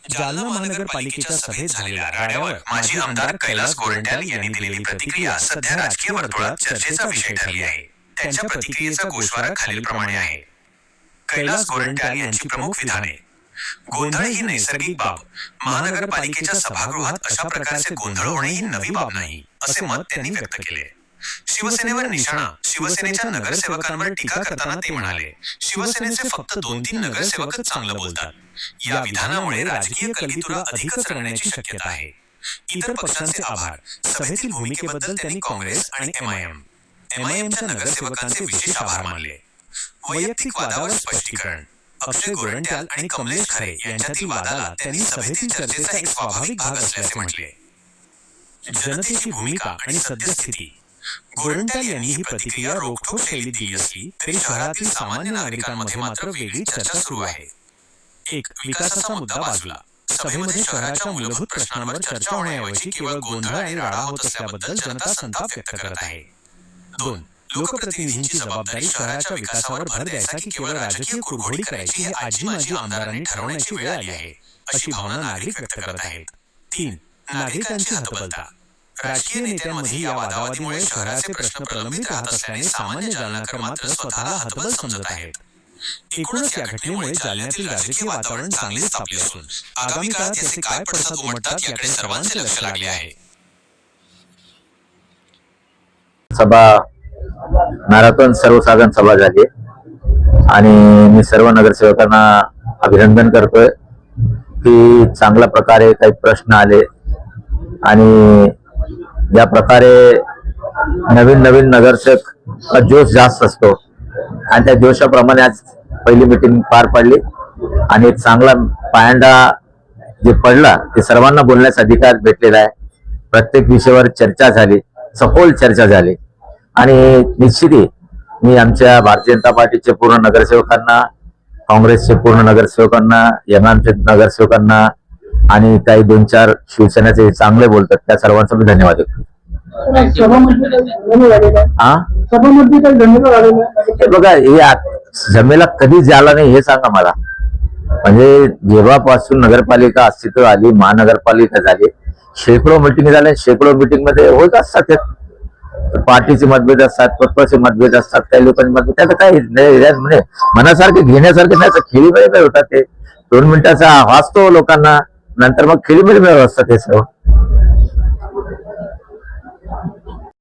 जालना महानगरपालिकेच्या सभेत झालेल्या राड्यावर माजी आमदार कैलास गोरंट्याल यांनी दिलेली प्रतिक्रिया सध्या राजकीय वर्तुळात चर्चेचा विषय ठरली आहे। त्यांच्या प्रतिक्रियेचा गोषवारा खालीलप्रमाणे आहे। कैलास गोरंट्याल यांची प्रमुख विधाने। गोंधळ ही नैसर्गिक बाब। महानगरपालिकेच्या सभागृहात अशा प्रकारचे गोंधळ होणे ही नवी बाब नाही, असे मत त्यांनी व्यक्त केले। शिवसेनेवर निशाणा। शिवसेनेच्या नगरसेवकांवर टीका करताना ते म्हणाले, शिवसेनेचे फक्त 2-3 नगरसेवकच चांगलं बोलतात। या विधानामुळे राजकीय कलगीतुरा अधिकच रंगण्याची शक्यता आहे। इतर पक्षांचे आभार। सभेतील भूमिकेबद्दल त्यांनी काँग्रेस आणि एमआयएमच्या नगरसेवकांचे विशेष आभार मानले। वैयक्तिक वादावर स्पष्टीकरण। अक्षय गोरंट्याल आणि कमलेश खरे यांच्यातील वादाला त्यांनी सभेतील चर्चेचा एक स्वाभाविक भाग असल्याचे म्हटले। जनतेची भूमिका आणि सद्यस्थिती। गोरंट्याल यांनी ही प्रतिक्रिया रोखठोक शैलीत दिली असली तरी शहरातील सामान्य नागरिकांमध्ये मात्र वेगळी चर्चा सुरू आहे। 1. विकासाचा मुद्दा बाजूला। सभेमध्ये शहराच्या मूलभूत प्रश्नांवर चर्चा होण्याऐवजी केवळ गोंधळ आणि राडा होत असल्याबद्दल जनता संताप व्यक्त करत आहे। 2. लोकप्रतिनिधींची जबाबदारी शहराच्या विकासावर भर द्यायचा की केवळ राजकीय कुरघोडी करायची हे आजी माजी आमदारांनी ठरवण्याची वेळ आली आहे, अशी भावना नागरिक व्यक्त करत आहेत। 3. नागरिकांची हतबलता। राजकीय नेत्यांमध्ये या वादावादीमुळे शहराचे प्रश्न प्रलंबित राहत असल्याने सामान्य जालनाकर मात्र स्वतःला हतबल समजत आहेत। एकूणच या घटनेमुळे जालन्यातील राजकीय वातावरण चांगलेच तापले असून आगामी काळात याचे काय पडसाद उमटतात याकडे सर्वांचे लक्ष लागले आहे। सभा मॅरेथॉन सर्वसाधारण सभा झाली आणि मी सर्व नगरसेवकांना अभिनंदन करतोय की चांगल्या प्रकारे काही प्रश्न आले आणि ज्या प्रकारे नवीन नगरसेवक जोश जास्त असतो आणि त्या जोशाप्रमाणे आज पहिली मीटिंग पार पडली आणि एक चांगला पायंडा जे पडला ते सर्वांना बोलण्याचा अधिकार भेटलेला आहे। प्रत्येक विषयावर चर्चा झाली, सखोल चर्चा झाली आणि निश्चितही मी आमच्या भारतीय जनता पार्टीचे पूर्ण नगरसेवकांना, काँग्रेसचे पूर्ण नगरसेवकांना, एमआयएमचे नगरसेवकांना आणि काही 2-4 शिवसेनेचे चांगले बोलतात त्या सर्वांचा मी धन्यवाद देतो। बघा, हे जमेला कधी झाला नाही हे सांगा मला। म्हणजे जेव्हापासून नगरपालिका अस्तित्व आली, महानगरपालिका झाली, शेकडो मिटिंग झाल्या, शेकडो मिटिंग मध्ये होत असतात पार्टीचे मतभेद असतात, पक्षाचे मतभेद असतात, काही लोकांचे मतभेद, त्याचं काही म्हणजे मनासारखे घेण्यासारखे नाही, खेळीमेळी होतात ते 2 मिनिटाचा वाचतो लोकांना, नंतर मग खेळीमेळी असतात हे सर्व।